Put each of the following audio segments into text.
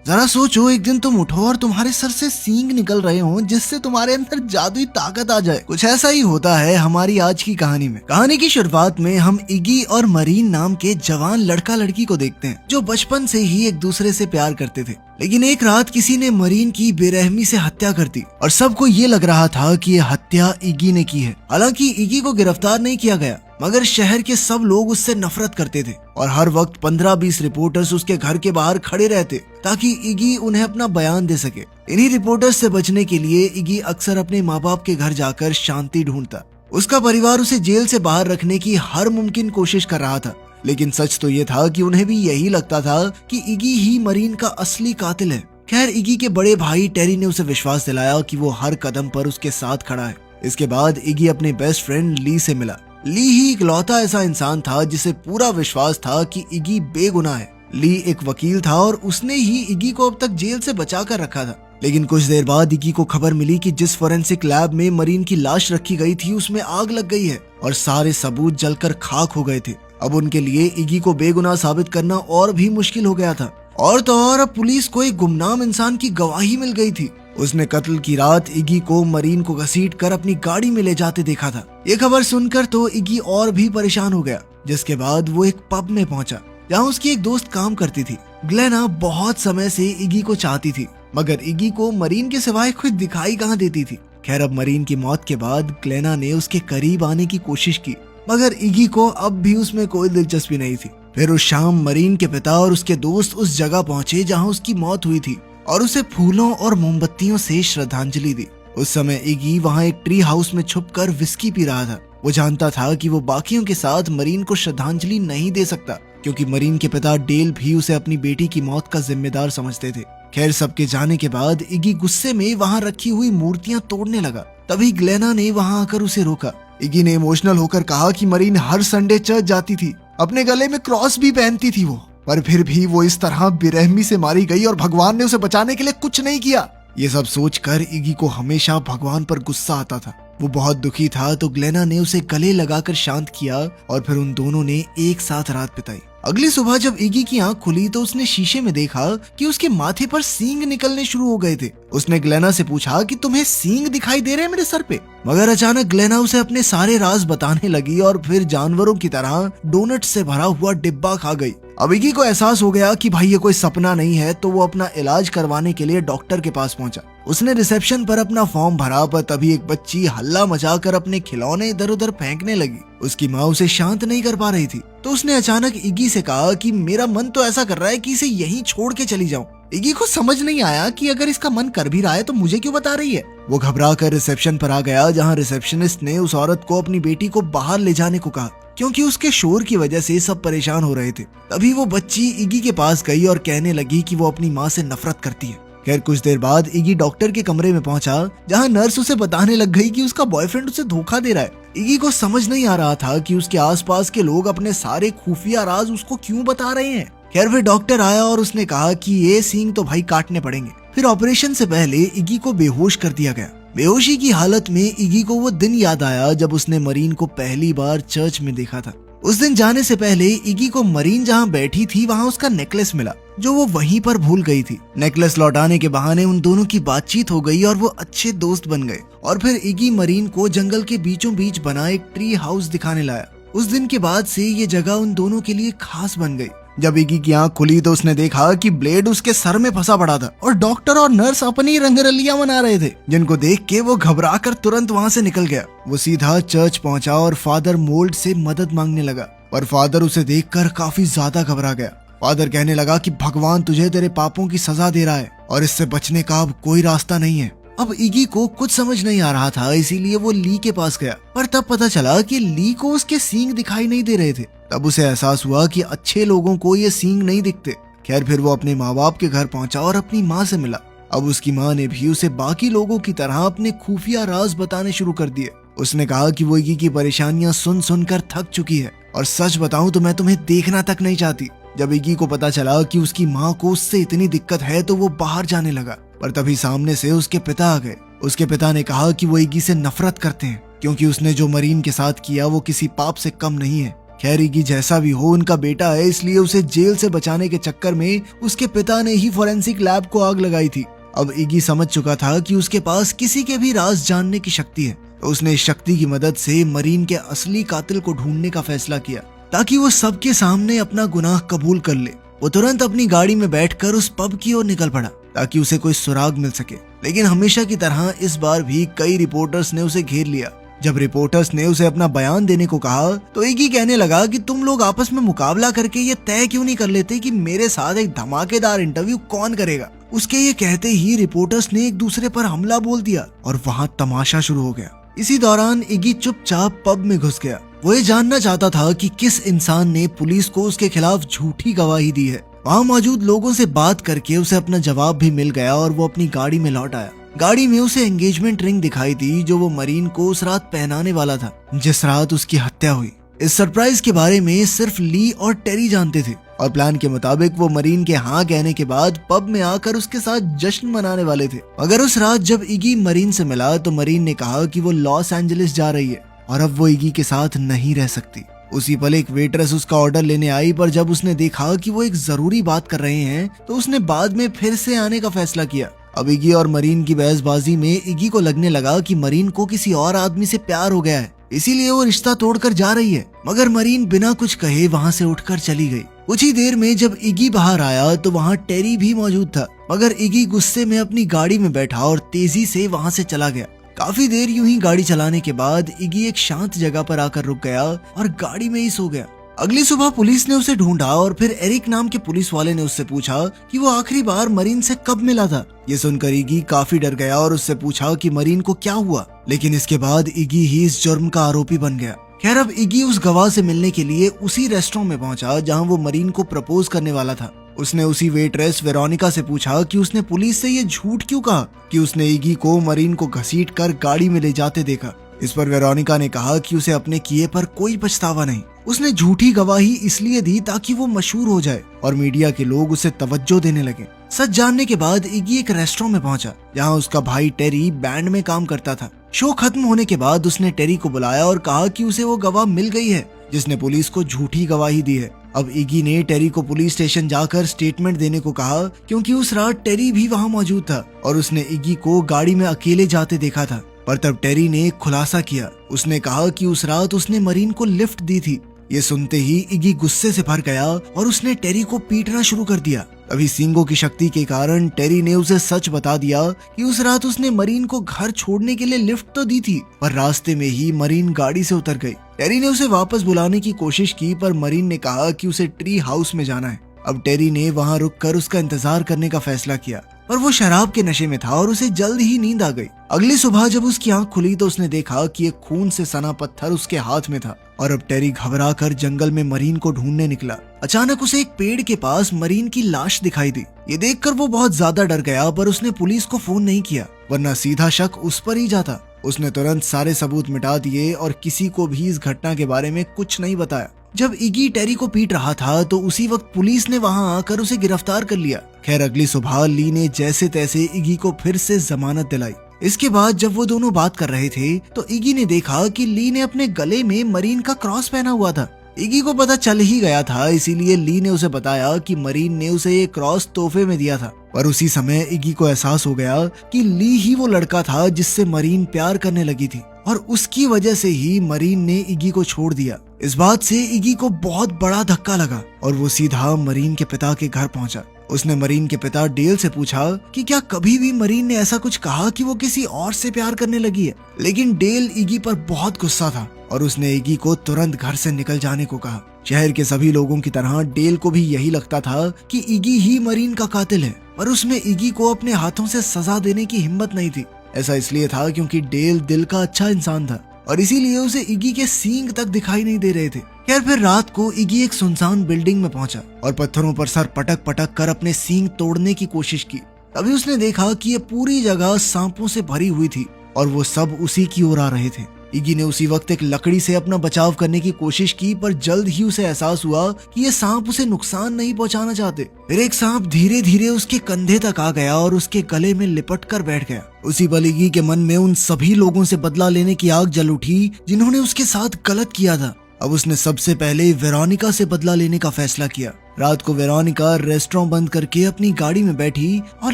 जरा सोचो, एक दिन तुम उठो और तुम्हारे सर से सींग निकल रहे हो जिससे तुम्हारे अंदर जादुई ताकत आ जाए। कुछ ऐसा ही होता है हमारी आज की कहानी में। कहानी की शुरुआत में हम इगी और मरीन नाम के जवान लड़का लड़की को देखते हैं जो बचपन से ही एक दूसरे से प्यार करते थे। लेकिन एक रात किसी ने मरीन की बेरहमी से हत्या कर दी और सबको ये लग रहा था कि ये हत्या इगी ने की है। हालांकि इगी को गिरफ्तार नहीं किया गया, मगर शहर के सब लोग उससे नफरत करते थे और हर वक्त 15-20 रिपोर्टर्स उसके घर के बाहर खड़े रहते ताकि इगी उन्हें अपना बयान दे सके। इन्हीं रिपोर्टर्स से बचने के लिए इगी अक्सर अपने माँ बाप के घर जाकर शांति ढूंढता। उसका परिवार उसे जेल से बाहर रखने की हर मुमकिन कोशिश कर रहा था, लेकिन सच तो ये था कि उन्हें भी यही लगता था कि इगी ही मरीन का असली कातिल है। खैर, इगी के बड़े भाई टेरी ने उसे विश्वास दिलाया कि वो हर कदम पर उसके साथ खड़ा है। इसके बाद इगी अपने बेस्ट फ्रेंड ली से मिला। ली ही इकलौता ऐसा इंसान था जिसे पूरा विश्वास था कि इगी बेगुनाह है। ली एक वकील था और उसने ही इगी को अब तक जेल से बचा कर रखा था। लेकिन कुछ देर बाद इगी को खबर मिली कि जिस फोरेंसिक लैब में मरीन की लाश रखी गई थी उसमें आग लग गई है और सारे सबूत जलकर खाक हो गए थे। अब उनके लिए इगी को बेगुनाह साबित करना और भी मुश्किल हो गया था। और तो और अब पुलिस को एक गुमनाम इंसान की गवाही मिल गई थी। उसने कत्ल की रात इगी को मरीन को घसीट कर अपनी गाड़ी में ले जाते देखा था। ये खबर सुनकर तो इगी और भी परेशान हो गया, जिसके बाद वो एक पब में पहुंचा जहां उसकी एक दोस्त काम करती थी। ग्लेना बहुत समय से इगी को चाहती थी, मगर इगी को मरीन के सिवाय खुद दिखाई कहाँ देती थी। खैर, अब मरीन की मौत के बाद ग्लेना ने उसके करीब आने की कोशिश की, मगर इगी को अब भी उसमें कोई दिलचस्पी नहीं थी। फिर उस शाम मरीन के पिता और उसके दोस्त उस जगह पहुंचे जहां उसकी मौत हुई थी और उसे फूलों और मोमबत्तियों से श्रद्धांजलि दी। उस समय इगी वहां एक ट्री हाउस में छुपकर विस्की पी रहा था। वो जानता था कि वो बाकियों के साथ मरीन को श्रद्धांजलि नहीं दे सकता, क्योंकि मरीन के पिता डेल भी उसे अपनी बेटी की मौत का जिम्मेदार समझते थे। खैर, सबके जाने के बाद इगी गुस्से में वहां रखी हुई मूर्तियां तोड़ने लगा। तभी ग्लेना ने वहां आकर उसे रोका। इगी ने इमोशनल होकर कहा कि मरीन हर संडे चर्च जाती थी, अपने गले में क्रॉस भी पहनती थी वो, पर फिर भी वो इस तरह बेरहमी से मारी गई और भगवान ने उसे बचाने के लिए कुछ नहीं किया। ये सब सोचकर इगी को हमेशा भगवान पर गुस्सा आता था। वो बहुत दुखी था तो ग्लेना ने उसे गले लगाकर शांत किया और फिर उन दोनों ने एक साथ रात बिताई। अगली सुबह जब इगी की आंख खुली तो उसने शीशे में देखा कि उसके माथे पर सींग निकलने शुरू हो गए थे। उसने ग्लेना से पूछा कि तुम्हें सींग दिखाई दे रहे हैं मेरे सर पे? मगर अचानक ग्लेना उसे अपने सारे राज बताने लगी और फिर जानवरों की तरह डोनट से भरा हुआ डिब्बा खा गई। अब इगी को एहसास हो गया कि भाई ये कोई सपना नहीं है, तो वो अपना इलाज करवाने के लिए डॉक्टर के पास पहुंचा। उसने रिसेप्शन पर अपना फॉर्म भरा, पर तभी एक बच्ची हल्ला मचाकर अपने खिलौने इधर उधर फेंकने लगी। उसकी माँ उसे शांत नहीं कर पा रही थी, तो उसने अचानक इगी से कहा कि मेरा मन तो ऐसा कर रहा है कि इसे यहीं छोड़ के चली जाऊं। इगी को समझ नहीं आया कि अगर इसका मन कर भी रहा है तो मुझे क्यों बता रही है। वो घबरा कर रिसेप्शन पर आ गया, जहाँ रिसेप्शनिस्ट ने उस औरत को अपनी बेटी को बाहर ले जाने को कहा, क्योंकि उसके शोर की वजह से सब परेशान हो रहे थे। तभी वो बच्ची इगी के पास गई और कहने लगी कि वो अपनी माँ से नफरत करती है। खैर, कुछ देर बाद इगी डॉक्टर के कमरे में पहुंचा, जहां नर्स उसे बताने लग गई कि उसका बॉयफ्रेंड उसे धोखा दे रहा है। इगी को समझ नहीं आ रहा था कि उसके आसपास के लोग अपने सारे खुफिया राज उसको क्यों बता रहे हैं। खैर, फिर डॉक्टर आया और उसने कहा कि ये सींग तो भाई काटने पड़ेंगे। फिर ऑपरेशन से पहले इगी को बेहोश कर दिया गया। बेहोशी की हालत में इगी को वो दिन याद आया जब उसने मरीन को पहली बार चर्च में देखा था। उस दिन जाने से पहले इगी को मरीन जहाँ बैठी थी वहाँ उसका नेकलेस मिला, जो वो वहीं पर भूल गई थी। नेकलेस लौटाने के बहाने उन दोनों की बातचीत हो गई और वो अच्छे दोस्त बन गए। और फिर इगी मरीन को जंगल के बीचों बीच बना एक ट्री हाउस दिखाने लाया। उस दिन के बाद से ये जगह उन दोनों के लिए खास बन गई। जब इगी की आंख खुली तो उसने देखा कि ब्लेड उसके सर में फंसा पड़ा था और डॉक्टर और नर्स अपनी रंगरलियां मना रहे थे, जिनको देख के वो घबराकर तुरंत वहां से निकल गया। वो सीधा चर्च पहुंचा और फादर मोल्ड से मदद मांगने लगा, पर फादर उसे देखकर काफी ज्यादा घबरा गया। फादर कहने लगा कि भगवान तुझे तेरे पापों की सजा दे रहा है और इससे बचने का अब कोई रास्ता नहीं है। अब इगी को कुछ समझ नहीं आ रहा था, इसीलिए वो ली के पास गया, पर तब पता चला कि ली को उसके सींग दिखाई नहीं दे रहे थे। तब उसे एहसास हुआ कि अच्छे लोगों को ये सींग नहीं दिखते। खैर, फिर वो अपने माँ बाप के घर पहुंचा और अपनी माँ से मिला। अब उसकी माँ ने भी उसे बाकी लोगों की तरह अपने खुफिया राज बताने शुरू कर दिए। उसने कहा कि वो इगी की परेशानियां सुन सुनकर थक चुकी है और सच बताऊं तो मैं तुम्हें देखना तक नहीं चाहती। जब इगी को पता चला कि उसकी माँ को उससे इतनी दिक्कत है तो वो बाहर जाने लगा, पर तभी सामने से उसके पिता आ गए। उसके पिता ने कहा कि वो इगी से नफरत करते हैं, क्योंकि उसने जो मरीन के साथ किया वो किसी पाप से कम नहीं है। खैर इगी जैसा भी हो उनका बेटा है, इसलिए उसे जेल से बचाने के चक्कर में उसके पिता ने ही फॉरेंसिक लैब को आग लगाई थी। अब इगी समझ चुका था कि उसके पास किसी के भी राज जानने की शक्ति है, तो उसने इस शक्ति की मदद से मरीन के असली कातिल को ढूंढने का फैसला किया ताकि वो सबके सामने अपना गुनाह कबूल कर ले। वो तुरंत अपनी गाड़ी में बैठकर उस पब की ओर निकल पड़ा ताकि उसे कोई सुराग मिल सके, लेकिन हमेशा की तरह इस बार भी कई रिपोर्टर्स ने उसे घेर लिया। जब रिपोर्टर्स ने उसे अपना बयान देने को कहा तो इगी कहने लगा कि तुम लोग आपस में मुकाबला करके ये तय क्यों नहीं कर लेते कि मेरे साथ एक धमाकेदार इंटरव्यू कौन करेगा। उसके ये कहते ही रिपोर्टर्स ने एक दूसरे पर हमला बोल दिया और वहाँ तमाशा शुरू हो गया। इसी दौरान इगी चुपचाप पब में घुस गया। वो ये जानना चाहता था कि किस इंसान ने पुलिस को उसके खिलाफ झूठी गवाही दी है। वहाँ मौजूद लोगों से बात करके उसे अपना जवाब भी मिल गया और वो अपनी गाड़ी में लौट आया। गाड़ी में उसे एंगेजमेंट रिंग दिखाई थी जो वो मरीन को उस रात पहनाने वाला था जिस रात उसकी हत्या हुई। इस सरप्राइज के बारे में सिर्फ ली और टेरी जानते थे और प्लान के मुताबिक वो मरीन के हाँ कहने के बाद पब में आकर उसके साथ जश्न मनाने वाले थे। मगर उस रात जब इगी मरीन से मिला तो मरीन ने कहा कि वो लॉस एंजलिस जा रही है और अब वो इगी के साथ नहीं रह सकती। उसी पल एक वेटरेस उसका ऑर्डर लेने आई, पर जब उसने देखा कि वो एक जरूरी बात कर रहे हैं तो उसने बाद में फिर से आने का फैसला किया। अब इगी और मरीन की बहसबाजी में इगी को लगने लगा कि मरीन को किसी और आदमी से प्यार हो गया है, इसीलिए वो रिश्ता तोड़कर जा रही है। मगर मरीन बिना कुछ कहे वहाँ से उठकर चली गई। कुछ ही देर में जब इगी बाहर आया तो वहाँ टेरी भी मौजूद था, मगर इगी गुस्से में अपनी गाड़ी में बैठा और तेजी से वहाँ से चला गया। काफी देर यूं ही गाड़ी चलाने के बाद इगी एक शांत जगह पर आकर रुक गया और गाड़ी में ही सो गया। अगली सुबह पुलिस ने उसे ढूंढा और फिर एरिक नाम के पुलिस वाले ने उससे पूछा कि वो आखिरी बार मरीन से कब मिला था। ये सुनकर इगी काफी डर गया और उससे पूछा कि मरीन को क्या हुआ, लेकिन इसके बाद इगी ही इस जुर्म का आरोपी बन गया। खैर अब इगी उस गवाह से मिलने के लिए उसी रेस्टोरेंट में पहुंचा जहां वो मरीन को प्रपोज करने वाला था। उसने उसी वेट्रेस वेरोनिका से पूछा कि उसने पुलिस से ये झूठ क्यों कहा कि उसने इगी को मरीन को घसीटकर गाड़ी में ले जाते देखा। इस पर वेरोनिका ने कहा कि उसे अपने किए पर कोई पछतावा नहीं। उसने झूठी गवाही इसलिए दी ताकि वो मशहूर हो जाए और मीडिया के लोग उसे तवज्जो देने लगे। सच जानने के बाद इगी एक रेस्टोरेंट में पहुंचा जहां उसका भाई टेरी बैंड में काम करता था। शो खत्म होने के बाद उसने टेरी को बुलाया और कहा कि उसे वो गवाह मिल गई है जिसने पुलिस को झूठी गवाही दी है। अब इगी ने टेरी को पुलिस स्टेशन जाकर स्टेटमेंट देने को कहा क्योंकि उस रात टेरी भी वहाँ मौजूद था और उसने इगी को गाड़ी में अकेले जाते देखा था। पर तब टेरी ने एक खुलासा किया। उसने कहा कि उस रात उसने मरीन को लिफ्ट दी थी। ये सुनते ही इगी गुस्से से भर गया और उसने टेरी को पीटना शुरू कर दिया। अभी सींगों की शक्ति के कारण टेरी ने उसे सच बता दिया कि उस रात उसने मरीन को घर छोड़ने के लिए लिफ्ट तो दी थी, पर रास्ते में ही मरीन गाड़ी से उतर गई। टेरी ने उसे वापस बुलाने की कोशिश की, पर मरीन ने कहा कि उसे ट्री हाउस में जाना है। अब टेरी ने वहाँ रुककर उसका इंतजार करने का फैसला किया, पर वो शराब के नशे में था और उसे जल्द ही नींद आ गई। अगली सुबह जब उसकी आंख खुली तो उसने देखा कि एक खून से सना पत्थर उसके हाथ में था और अब टेरी घबरा कर जंगल में मरीन को ढूंढने निकला। अचानक उसे एक पेड़ के पास मरीन की लाश दिखाई दी। ये देखकर वो बहुत ज्यादा डर गया, पर उसने पुलिस को फोन नहीं किया वरना सीधा शक उस पर ही जाता। उसने तुरंत सारे सबूत मिटा दिए और किसी को भी इस घटना के बारे में कुछ नहीं बताया। जब इगी टेरी को पीट रहा था तो उसी वक्त पुलिस ने वहां आकर उसे गिरफ्तार कर लिया। खैर अगली सुबह ली ने जैसे तैसे इगी को फिर से जमानत दिलाई। इसके बाद जब वो दोनों बात कर रहे थे तो इगी ने देखा कि ली ने अपने गले में मरीन का क्रॉस पहना हुआ था। इगी को पता चल ही गया था, इसीलिए ली ने उसे बताया कि मरीन ने उसे ये क्रॉस तोहफे में दिया था। पर उसी समय इगी को एहसास हो गया कि ली ही वो लड़का था जिससे मरीन प्यार करने लगी थी और उसकी वजह से ही मरीन ने इगी को छोड़ दिया। इस बात से इगी को बहुत बड़ा धक्का लगा और वो सीधा मरीन के पिता के घर पहुंचा। उसने मरीन के पिता डेल से पूछा कि क्या कभी भी मरीन ने ऐसा कुछ कहा कि वो किसी और से प्यार करने लगी है, लेकिन डेल इगी पर बहुत गुस्सा था और उसने इगी को तुरंत घर से निकल जाने को कहा। शहर के सभी लोगों की तरह डेल को भी यही लगता था कि इगी ही मरीन का कातिल है, पर उसमें इगी को अपने हाथों से सजा देने की हिम्मत नहीं थी। ऐसा इसलिए था क्योंकि डेल दिल का अच्छा इंसान था और इसीलिए उसे इगी के सींग तक दिखाई नहीं दे रहे थे। खैर फिर रात को इगी एक सुनसान बिल्डिंग में पहुंचा और पत्थरों पर सर पटक पटक कर अपने सींग तोड़ने की कोशिश की। तभी उसने देखा कि ये पूरी जगह सांपों से भरी हुई थी और वो सब उसी की ओर आ रहे थे। इगी ने उसी वक्त एक लकड़ी से अपना बचाव करने की कोशिश की, पर जल्द ही उसे एहसास हुआ कि ये सांप उसे नुकसान नहीं पहुंचाना चाहते। फिर एक सांप धीरे धीरे उसके कंधे तक आ गया और उसके गले में लिपट कर बैठ गया। उसी पल इगी के मन में उन सभी लोगों से बदला लेने की आग जल उठी जिन्होंने उसके साथ गलत किया था अब उसने सबसे पहले वेरोनिका से बदला लेने का फैसला किया। रात को वेरोनिका रेस्टोरेंट बंद करके अपनी गाड़ी में बैठी और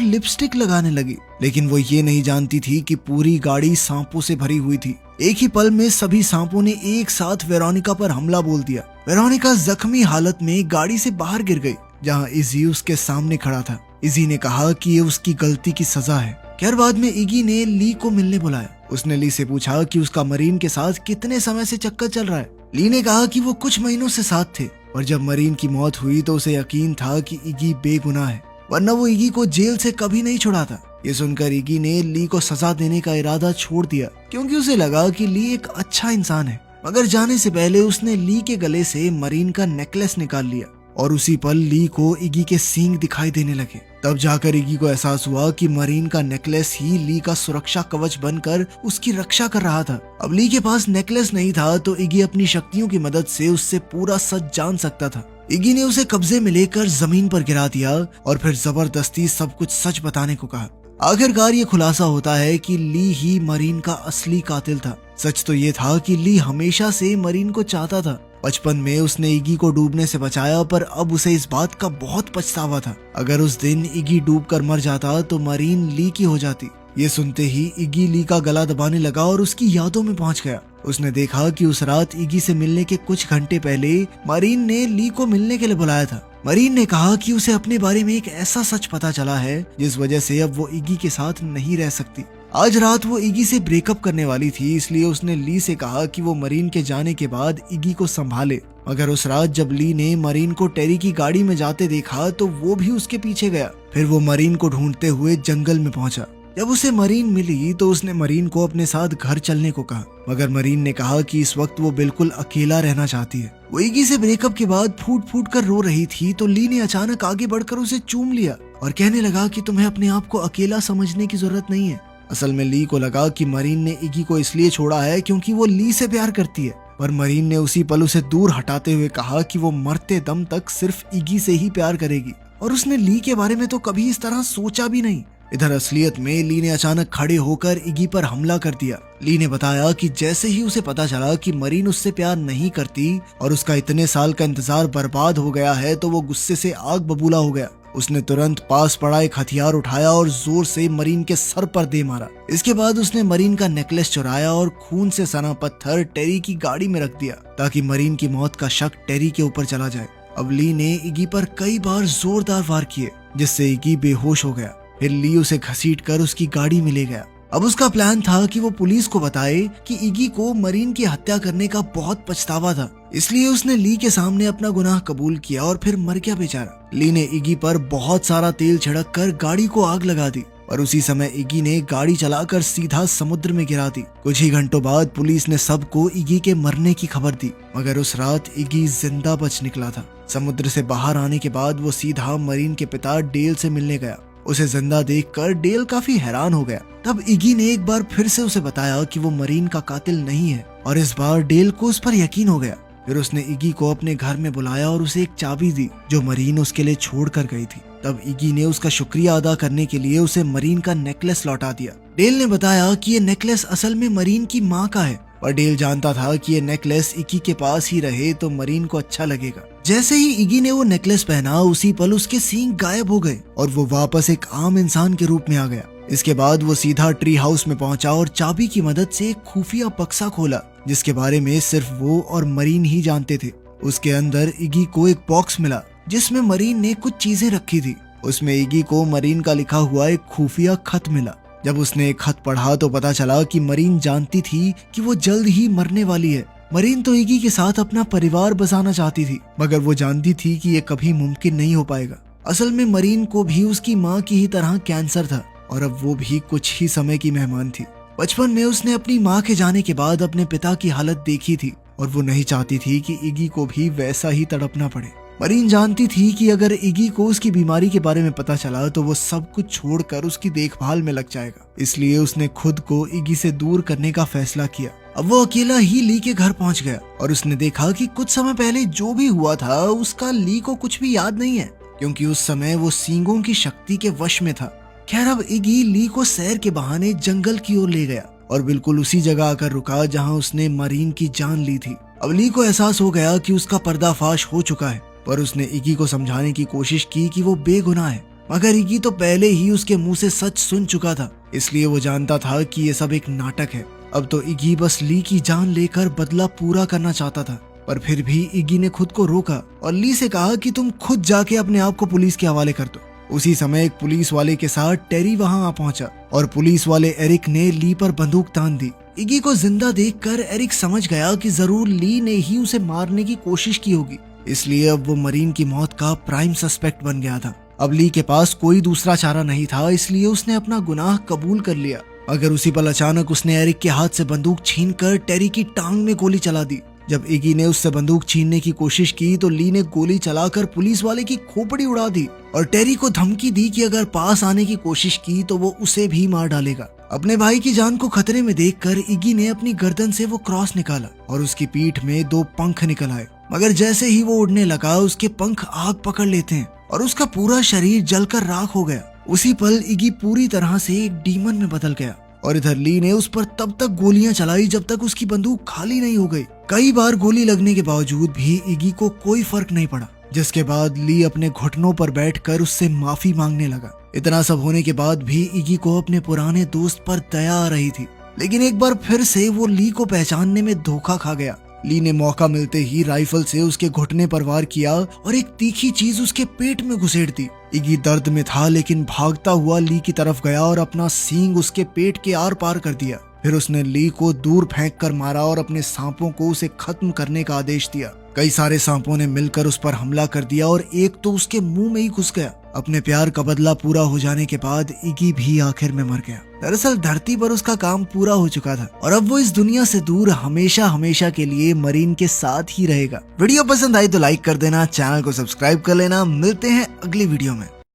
लिपस्टिक लगाने लगी, लेकिन वो ये नहीं जानती थी कि पूरी गाड़ी सांपों से भरी हुई थी। एक ही पल में सभी सांपों ने एक साथ वेरोनिका पर हमला बोल दिया। वेरोनिका जख्मी हालत में गाड़ी से बाहर गिर गई, जहाँ इजी उसके सामने खड़ा था। इजी ने कहा कि ये उसकी गलती की सजा है। खैर बाद में इगी ने ली को मिलने बुलाया। उसने ली से पूछा कि उसका मरीन के साथ कितने समय से चक्कर चल रहा है। ली ने कहा कि वो कुछ महीनों से साथ थे और जब मरीन की मौत हुई तो उसे यकीन था कि इगी बेगुनाह है, वरना वो इगी को जेल से कभी नहीं छुड़ाता। ये सुनकर इगी ने ली को सजा देने का इरादा छोड़ दिया, क्योंकि उसे लगा कि ली एक अच्छा इंसान है। मगर जाने से पहले उसने ली के गले से मरीन का नेकलेस निकाल लिया और उसी पल ली को इगी के सींग दिखाई देने लगे। तब जाकर इगी को एहसास हुआ कि मरीन का नेकलेस ही ली का सुरक्षा कवच बनकर उसकी रक्षा कर रहा था। अब ली के पास नेकलेस नहीं था तो इगी अपनी शक्तियों की मदद से उससे पूरा सच जान सकता था। इगी ने उसे कब्जे में लेकर जमीन पर गिरा दिया और फिर जबरदस्ती सब कुछ सच बताने को कहा। आखिरकार ये खुलासा होता है कि ली ही मरीन का असली कातिल था। सच तो ये था कि ली हमेशा से मरीन को चाहता था। बचपन में उसने इगी को डूबने से बचाया, पर अब उसे इस बात का बहुत पछतावा था। अगर उस दिन इगी डूबकर मर जाता तो मरीन ली की हो जाती। ये सुनते ही इगी ली का गला दबाने लगा और उसकी यादों में पहुंच गया। उसने देखा कि उस रात इगी से मिलने के कुछ घंटे पहले मरीन ने ली को मिलने के लिए बुलाया था। मरीन ने कहा कि उसे अपने बारे में एक ऐसा सच पता चला है जिस वजह से अब वो इगी के साथ नहीं रह सकती। आज रात वो इगी से ब्रेकअप करने वाली थी, इसलिए उसने ली से कहा कि वो मरीन के जाने के बाद इगी को संभाले। मगर उस रात जब ली ने मरीन को टेरी की गाड़ी में जाते देखा तो वो भी उसके पीछे गया। फिर वो मरीन को ढूंढते हुए जंगल में पहुंचा। जब उसे मरीन मिली तो उसने मरीन को अपने साथ घर चलने को कहा, मगर मरीन ने कहा कि इस वक्त वो बिल्कुल अकेला रहना चाहती है। वो इगी से ब्रेकअप के बाद फूट फूट कर रो रही थी तो ली ने अचानक आगे बढ़कर उसे चूम लिया और कहने लगा कि तुम्हें अपने आप को अकेला समझने की जरूरत नहीं है। असल में ली को लगा कि मरीन ने इगी को इसलिए छोड़ा है क्योंकि वो ली से प्यार करती है, पर मरीन ने उसी पल उसे दूर हटाते हुए कहा कि वो मरते दम तक सिर्फ इगी से ही प्यार करेगी और उसने ली के बारे में तो कभी इस तरह सोचा भी नहीं। इधर असलियत में ली ने अचानक खड़े होकर इगी पर हमला कर दिया। ली ने बताया कि जैसे ही उसे पता चला कि मरीन उससे प्यार नहीं करती और उसका इतने साल का इंतजार बर्बाद हो गया है तो वो गुस्से से आग बबूला हो गया। उसने तुरंत पास पड़ा एक हथियार उठाया और जोर से मरीन के सर पर दे मारा। इसके बाद उसने मरीन का नेकलेस चुराया और खून से सना पत्थर टेरी की गाड़ी में रख दिया ताकि मरीन की मौत का शक टेरी के ऊपर चला जाए। अब ली ने इगी पर कई बार जोरदार वार किए जिससे इगी बेहोश हो गया। फिर ली उसे घसीटकर उसकी गाड़ी में ले गया। अब उसका प्लान था कि वो पुलिस को बताए कि इगी को मरीन की हत्या करने का बहुत पछतावा था, इसलिए उसने ली के सामने अपना गुनाह कबूल किया और फिर मर गया बेचारा। ली ने इगी पर बहुत सारा तेल छिड़क कर गाड़ी को आग लगा दी और उसी समय इगी ने गाड़ी चलाकर सीधा समुद्र में गिरा दी। कुछ ही घंटों बाद पुलिस ने सबको इगी के मरने की खबर दी, मगर उस रात इगी जिंदा बच निकला था। समुद्र से बाहर आने के बाद वो सीधा मरीन के पिता डेल से मिलने गया। उसे जिंदा देखकर डेल काफी हैरान हो गया। तब इगी ने एक बार फिर से उसे बताया कि वो मरीन का कातिल नहीं है और इस बार डेल को उस पर यकीन हो गया। फिर उसने इगी को अपने घर में बुलाया और उसे एक चाबी दी जो मरीन उसके लिए छोड़ कर गई थी। तब इगी ने उसका शुक्रिया अदा करने के लिए उसे मरीन का नेकलेस लौटा दिया। डेल ने बताया कि ये नेकलेस असल में मरीन की माँ का है, पर डेल जानता था कि ये नेकलेस इगी के पास ही रहे तो मरीन को अच्छा लगेगा। जैसे ही इगी ने वो नेकलेस पहना उसी पल उसके सींग गायब हो गए और वो वापस एक आम इंसान के रूप में आ गया। इसके बाद वो सीधा ट्री हाउस में पहुंचा और चाबी की मदद से एक खुफिया बक्सा खोला जिसके बारे में सिर्फ वो और मरीन ही जानते थे। उसके अंदर इगी को एक बॉक्स मिला जिसमें मरीन ने कुछ चीजें रखी थी। उसमें इगी को मरीन का लिखा हुआ एक खुफिया खत मिला। जब उसने एक खत पढ़ा तो पता चला कि मरीन जानती थी कि वो जल्द ही मरने वाली है। मरीन तो इगी के साथ अपना परिवार बसाना चाहती थी, मगर वो जानती थी कि ये कभी मुमकिन नहीं हो पाएगा। असल में मरीन को भी उसकी माँ की ही तरह कैंसर था और अब वो भी कुछ ही समय की मेहमान थी। बचपन में उसने अपनी माँ के जाने के बाद अपने पिता की हालत देखी थी और वो नहीं चाहती थी कि इगी को भी वैसा ही तड़पना पड़े। मरीन जानती थी कि अगर इगी को उसकी बीमारी के बारे में पता चला तो वो सब कुछ छोड़कर उसकी देखभाल में लग जाएगा, इसलिए उसने खुद को इगी से दूर करने का फैसला किया। अब वो अकेला ही ली के घर पहुंच गया और उसने देखा कि कुछ समय पहले जो भी हुआ था उसका ली को कुछ भी याद नहीं है, क्योंकि उस समय वो सींगों की शक्ति के वश में था। खैर अब इगी ली को सैर के बहाने जंगल की ओर ले गया और बिल्कुल उसी जगह आकर रुका जहाँ उसने मरीन की जान ली थी। अब ली को एहसास हो गया कि उसका पर्दाफाश हो चुका है, पर उसने इगी को समझाने की कोशिश की कि वो बेगुनाह है, मगर इगी तो पहले ही उसके मुंह से सच सुन चुका था, इसलिए वो जानता था कि ये सब एक नाटक है। अब तो इगी बस ली की जान लेकर बदला पूरा करना चाहता था, पर फिर भी इगी ने खुद को रोका और ली से कहा कि तुम खुद जाके अपने आप को पुलिस के हवाले कर दो। उसी समय एक पुलिस वाले के साथ टेरी वहां आ पहुंचा और पुलिस वाले एरिक ने ली पर बंदूक तान दी। इगी को जिंदा देखकर एरिक समझ गया कि जरूर ली ने ही उसे मारने की कोशिश की होगी, इसलिए अब वो मरीन की मौत का प्राइम सस्पेक्ट बन गया था। अब ली के पास कोई दूसरा चारा नहीं था, इसलिए उसने अपना गुनाह कबूल कर लिया। मगर उसी पल अचानक उसने एरिक के हाथ से बंदूक छीनकर टेरी की टांग में गोली चला दी। जब इगी ने उससे बंदूक छीनने की कोशिश की तो ली ने गोली चलाकर पुलिस वाले की खोपड़ी उड़ा दी और टेरी को धमकी दी कि अगर पास आने की कोशिश की तो वो उसे भी मार डालेगा। अपने भाई की जान को खतरे में देखकर इगी ने अपनी गर्दन से वो क्रॉस निकाला और उसकी पीठ में 2 पंख निकल आए, मगर जैसे ही वो उड़ने लगा उसके पंख आग पकड़ लेते हैं और उसका पूरा शरीर जलकर राख हो गया। उसी पल इगी पूरी तरह से एक डीमन में बदल गया और इधर ली ने उस पर तब तक गोलियां चलाई जब तक उसकी बंदूक खाली नहीं हो गई। कई बार गोली लगने के बावजूद भी इगी को कोई फर्क नहीं पड़ा, जिसके बाद ली अपने घुटनों पर बैठकर उससे माफी मांगने लगा। इतना सब होने के बाद भी इगी को अपने पुराने दोस्त पर दया आ रही थी, लेकिन एक बार फिर से वो ली को पहचानने में धोखा खा गया। ली ने मौका मिलते ही राइफल से उसके घुटने पर वार किया और एक तीखी चीज उसके पेट में घुसेड़ दी। इगी दर्द में था, लेकिन भागता हुआ ली की तरफ गया और अपना सींग उसके पेट के आर पार कर दिया। फिर उसने ली को दूर फेंक कर मारा और अपने सांपों को उसे खत्म करने का आदेश दिया। कई सारे सांपों ने मिलकर उस पर हमला कर दिया और एक तो उसके मुंह में ही घुस गया। अपने प्यार का बदला पूरा हो जाने के बाद इगी भी आखिर में मर गया। दरअसल धरती पर उसका काम पूरा हो चुका था और अब वो इस दुनिया से दूर हमेशा हमेशा के लिए मरीन के साथ ही रहेगा। वीडियो पसंद आई तो लाइक कर देना, चैनल को सब्सक्राइब कर लेना। मिलते हैं अगली वीडियो में।